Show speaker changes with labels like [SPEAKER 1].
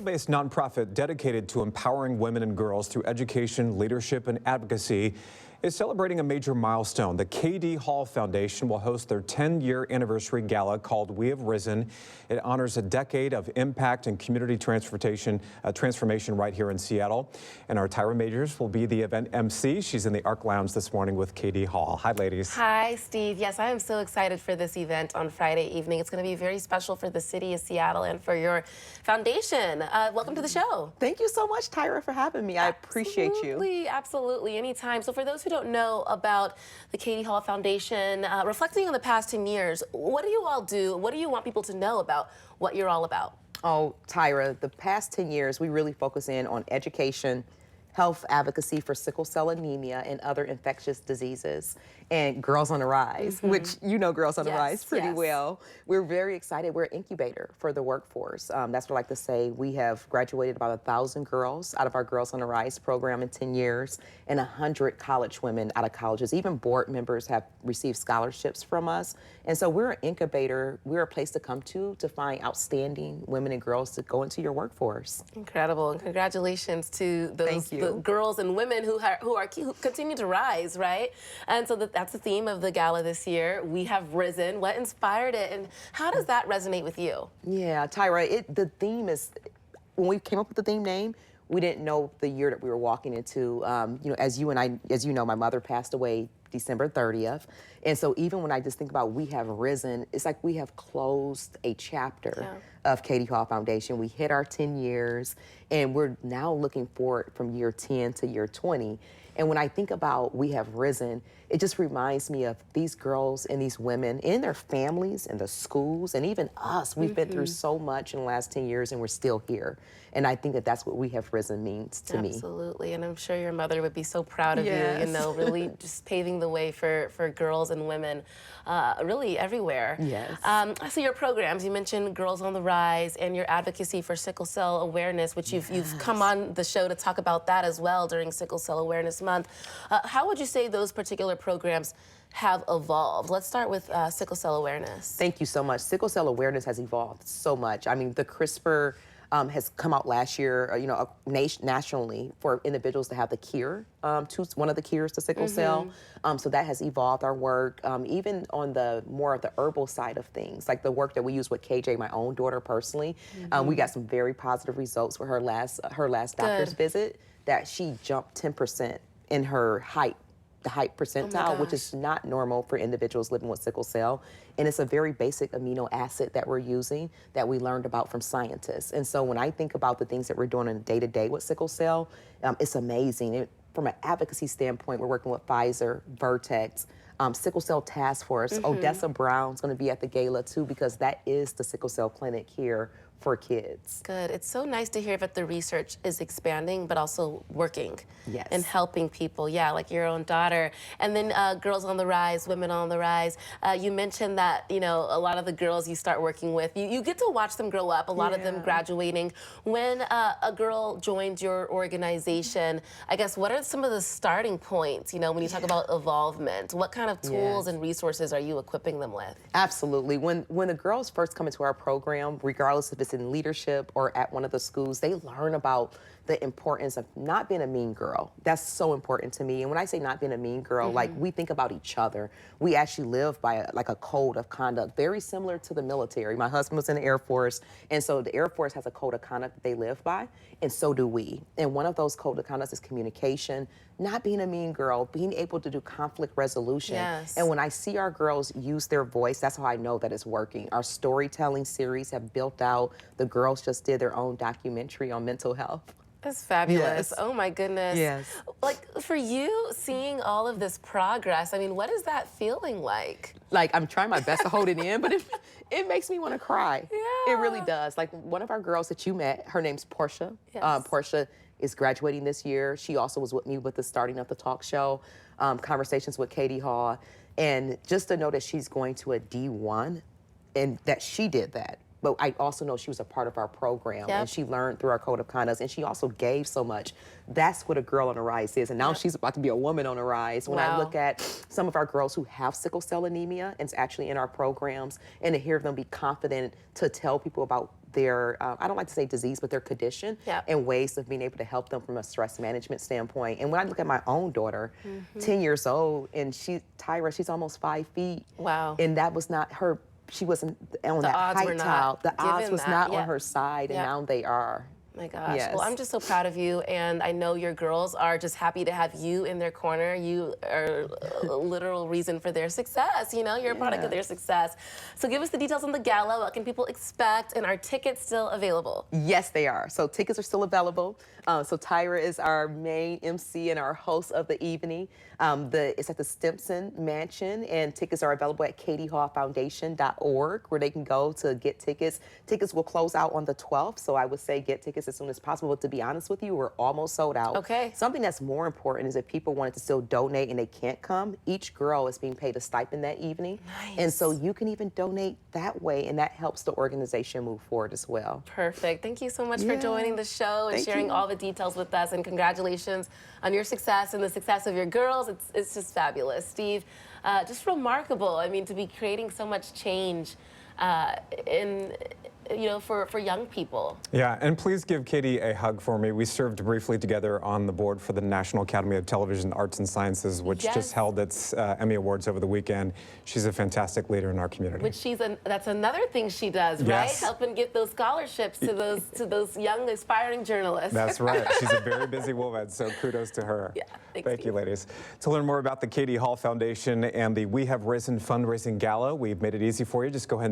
[SPEAKER 1] Seattle-based nonprofit dedicated to empowering women and girls through education, leadership, and advocacy is celebrating a major milestone. The KD Hall Foundation will host their 10-year anniversary gala called We Have Risen. It honors a decade of impact and community transformation right here in Seattle. And our Tyrah Majors will be the event MC. She's in the Arc Lounge this morning with KD Hall. Hi, ladies.
[SPEAKER 2] Hi, Steve. Yes, I am so excited for this event on Friday evening. It's going to be very special for the city of Seattle and for your foundation. Welcome to the show.
[SPEAKER 3] Thank you so much, Tyrah, for having me. I appreciate you.
[SPEAKER 2] Absolutely, absolutely. Anytime. So for those who don't know about the KD Hall Foundation, reflecting on the past 10 years, what do you all do? What do you want people to know about what you're all about?
[SPEAKER 3] Oh, Tyrah, the past 10 years, we really focus in on education, health advocacy for sickle cell anemia and other infectious diseases, and Girls on the Rise, which you know Girls on the Rise pretty well. We're very excited. We're an incubator for the workforce. That's what I like to say. We have graduated about 1,000 girls out of our Girls on the Rise program in 10 years, and 100 college women out of colleges. Even board members have received scholarships from us. And so we're an incubator. We're a place to come to find outstanding women and girls to go into your workforce.
[SPEAKER 2] Incredible, and congratulations to those the girls and women who continue to rise, right? And so that's the theme of the gala this year. We have risen. What inspired it, and how does that resonate with you?
[SPEAKER 3] Yeah, Tyrah, the theme is, when we came up with the theme name, we didn't know the year that we were walking into. You know, as you know, my mother passed away December 30th. And so even when I just think about we have risen, it's like we have closed a chapter of KD Hall Foundation. We hit our 10 years, and we're now looking forward from year 10 to year 20. And when I think about we have risen, it just reminds me of these girls and these women and their families and the schools and even us. We've been through so much in the last 10 years, and we're still here. And I think that that's what we have risen means to me.
[SPEAKER 2] Absolutely, and I'm sure your mother would be so proud of you, you know, really just paving the way for girls and women really everywhere.
[SPEAKER 3] Yes.
[SPEAKER 2] So your programs, you mentioned Girls on the Rise and your advocacy for sickle cell awareness, which you've come on the show to talk about that as well during Sickle Cell Awareness Month. How would you say those particular programs have evolved? Let's start with sickle cell awareness.
[SPEAKER 3] Thank you so much. Sickle cell awareness has evolved so much. I mean, the CRISPR has come out last year, you know, nationally for individuals to have the cure, one of the cures to sickle cell. So that has evolved our work, even on the more of the herbal side of things, like the work that we use with KJ, my own daughter personally. We got some very positive results with her last doctor's visit, that she jumped 10% in her height. The height percentile, which is not normal for individuals living with sickle cell. And it's a very basic amino acid that we're using that we learned about from scientists. And so when I think about the things that we're doing in day-to-day with sickle cell, it's amazing. From an advocacy standpoint, we're working with Pfizer, Vertex, Sickle Cell Task Force. Odessa Brown's going to be at the gala too, because that is the sickle cell clinic here for kids.
[SPEAKER 2] Good. It's so nice to hear that the research is expanding, but also working and helping people. Yeah, like your own daughter. And then Girls on the Rise, Women on the Rise. You mentioned that, you know, a lot of the girls you start working with, you get to watch them grow up, a lot of them graduating. When a girl joins your organization, I guess, what are some of the starting points, you know, when you talk about involvement? What kind of tools and resources are you equipping them with?
[SPEAKER 3] Absolutely. When the girls first come into our program, regardless if it's in leadership or at one of the schools, they learn about the importance of not being a mean girl. That's so important to me. And when I say not being a mean girl, like, we think about each other. We actually live by a code of conduct, very similar to the military. My husband was in the Air Force, and so the Air Force has a code of conduct that they live by, and so do we. And one of those code of conduct is communication, not being a mean girl, being able to do conflict resolution. And when I see our girls use their voice, that's how I know that it's working. Our storytelling series have built out. The girls just did their own documentary on mental health.
[SPEAKER 2] That's fabulous. Oh my goodness. Like, for you, seeing all of this progress, I mean, what is that feeling like?
[SPEAKER 3] Like, I'm trying my best to hold it in, but it makes me want to cry. It really does. Like, one of our girls that you met, her name's Portia. Portia is graduating this year. She also was with me with the starting of the talk show, Conversations with KD Hall. And just to know that she's going to a D1 and that she did that. But I also know she was a part of our program, and she learned through our code of conduct, and she also gave so much. That's what a girl on the rise is, and now she's about to be a woman on the rise. When I look at some of our girls who have sickle cell anemia, and it's actually in our programs, and to hear them be confident to tell people about their, I don't like to say disease, but their condition,
[SPEAKER 2] Yeah.
[SPEAKER 3] and ways of being able to help them from a stress management standpoint. And when I look at my own daughter, 10 years old, and Tyrah, she's almost 5 feet.
[SPEAKER 2] Wow.
[SPEAKER 3] And that was not her, she wasn't on that
[SPEAKER 2] odds were
[SPEAKER 3] height
[SPEAKER 2] not
[SPEAKER 3] tile. The odds
[SPEAKER 2] given
[SPEAKER 3] was
[SPEAKER 2] that.
[SPEAKER 3] not
[SPEAKER 2] Yeah.
[SPEAKER 3] on her side, and
[SPEAKER 2] Yeah.
[SPEAKER 3] now they are.
[SPEAKER 2] My gosh.
[SPEAKER 3] Yes.
[SPEAKER 2] Well, I'm just so proud of you, and I know your girls are just happy to have you in their corner. You are a literal reason for their success. You know, you're a product of their success. So give us the details on the gala. What can people expect? And are tickets still available?
[SPEAKER 3] Yes, they are. So tickets are still available. So Tyrah is our main MC and our host of the evening. It's at the Stimson Mansion, and tickets are available at katieHallFoundation.org, where they can go to get tickets. Tickets will close out on the 12th, so I would say get tickets as soon as possible. But to be honest with you, we're almost sold out.
[SPEAKER 2] Okay.
[SPEAKER 3] Something that's more important is if people wanted to still donate and they can't come, each girl is being paid a stipend that evening.
[SPEAKER 2] Nice.
[SPEAKER 3] And so you can even donate that way, and that helps the organization move forward as well.
[SPEAKER 2] Perfect. Thank you so much for joining the show and
[SPEAKER 3] Thank
[SPEAKER 2] sharing
[SPEAKER 3] you.
[SPEAKER 2] all the details with us. And congratulations on your success and the success of your girls. It's just fabulous. Steve, just remarkable. I mean, to be creating so much change for young people.
[SPEAKER 1] Yeah, and please give Katie a hug for me. We served briefly together on the board for the National Academy of Television Arts and Sciences, which just held its Emmy Awards over the weekend. She's a fantastic leader in our community.
[SPEAKER 2] Which that's another thing she does,
[SPEAKER 1] Yes.
[SPEAKER 2] right? Helping get those scholarships to those young aspiring journalists.
[SPEAKER 1] That's right. She's a very busy woman, so kudos to her.
[SPEAKER 2] Yeah,
[SPEAKER 1] Thank you, ladies. To learn more about the Katie Hall Foundation and the We Have Risen fundraising gala, we've made it easy for you. Just go ahead and